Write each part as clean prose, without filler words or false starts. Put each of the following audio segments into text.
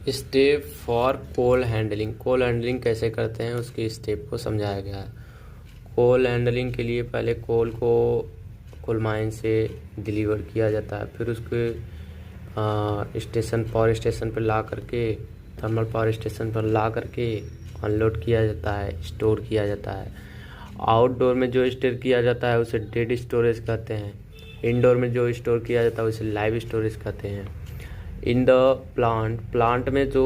Step for coal handling. Coal handling कैसे करते हैं उसके स्टेप को समझाया गया है। कोल हैंडलिंग के लिए पहले कोल को कोल माइन से डिलीवर किया जाता है, फिर उसके स्टेशन पावर स्टेशन पर ला करके, थर्मल पावर स्टेशन पर ला करके अनलोड किया जाता है, स्टोर किया जाता है। आउटडोर में जो स्टोर किया जाता है उसे डेड स्टोरेज कहते हैं। इंडोर में जो स्टोर किया जाता है उसे लाइव स्टोरेज कहते हैं। इन द प्लांट में जो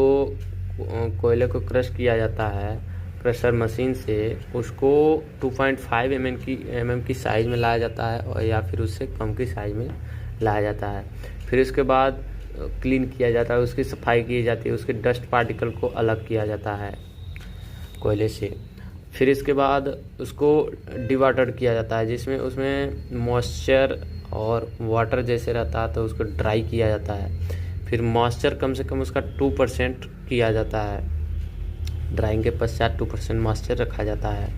कोयले को क्रश किया जाता है क्रशर मशीन से, उसको 2.5 mm की साइज़ में लाया जाता है और या फिर उससे कम की साइज़ में लाया जाता है। फिर उसके बाद क्लीन किया जाता है, उसकी सफाई की जाती है, उसके डस्ट पार्टिकल को अलग किया जाता है कोयले से। फिर इसके बाद उसको डिवाटर्ड किया जाता है, जिसमें उसमें मॉइस्चर और वाटर जैसे रहता है, तो उसको ड्राई किया जाता है। फिर मॉइस्चर कम से कम उसका 2% किया जाता है। ड्राइंग के पश्चात 2% मॉइस्चर रखा जाता है,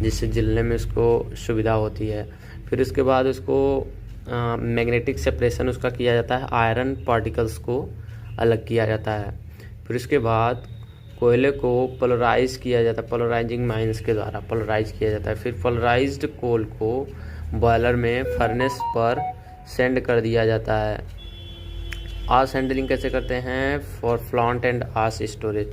जिससे जलने में उसको सुविधा होती है। फिर उसके बाद उसको मैग्नेटिक सेपरेशन उसका किया जाता है, आयरन पार्टिकल्स को अलग किया जाता है। फिर उसके बाद कोयले को पोलराइज किया जाता है, पोलराइजिंग माइंस के द्वारा पोलराइज किया जाता है। फिर पोलराइज्ड कोल को बॉयलर में फर्नेस पर सेंड कर दिया जाता है। आस हैंडलिंग कैसे करते हैं for plant and ash storage.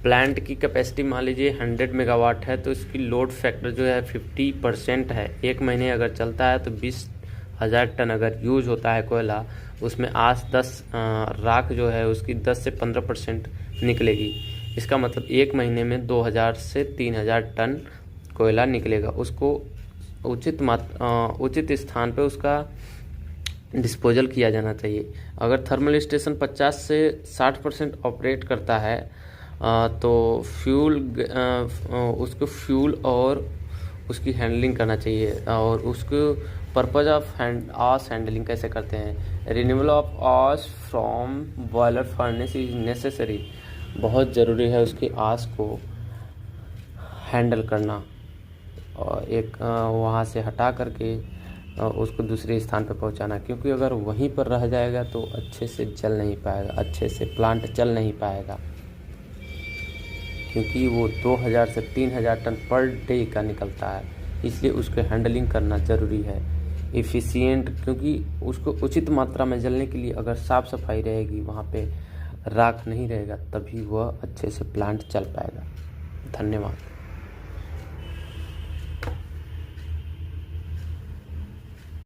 Plant की कैपेसिटी मान लीजिए 100 मेगावाट है, तो इसकी लोड फैक्टर जो है 50% है। 1 महीने अगर चलता है तो 20,000 टन अगर यूज होता है कोयला, उसमें आस 10 राख जो है उसकी 10 से 15% निकलेगी। इसका मतलब 1 महीने में 2,000 से 3,000 टन कोयला निकलेगा। उसको उचित स्थान पे उसका डिस्पोजल किया जाना चाहिए। अगर थर्मल स्टेशन 50 से 60% ऑपरेट करता है तो उसको फ्यूल और उसकी हैंडलिंग करना चाहिए। और उसको पर्पज़ ऑफ आस हैंडलिंग कैसे करते हैं, renewal of ash from boiler furnace is necessary. बहुत ज़रूरी है उसकी आस को हैंडल करना और एक वहाँ से हटा करके उसको दूसरे स्थान पर पहुँचाना, क्योंकि अगर वहीं पर रह जाएगा तो अच्छे से चल नहीं पाएगा, अच्छे से प्लांट चल नहीं पाएगा, क्योंकि वो 2,000 से 3,000 टन पर डे का निकलता है। इसलिए उसको हैंडलिंग करना ज़रूरी है, एफिशिएंट, क्योंकि उसको उचित मात्रा में जलने के लिए अगर साफ़ सफाई रहेगी, वहाँ पे राख नहीं रहेगा, तभी वह अच्छे से प्लांट चल पाएगा। धन्यवाद।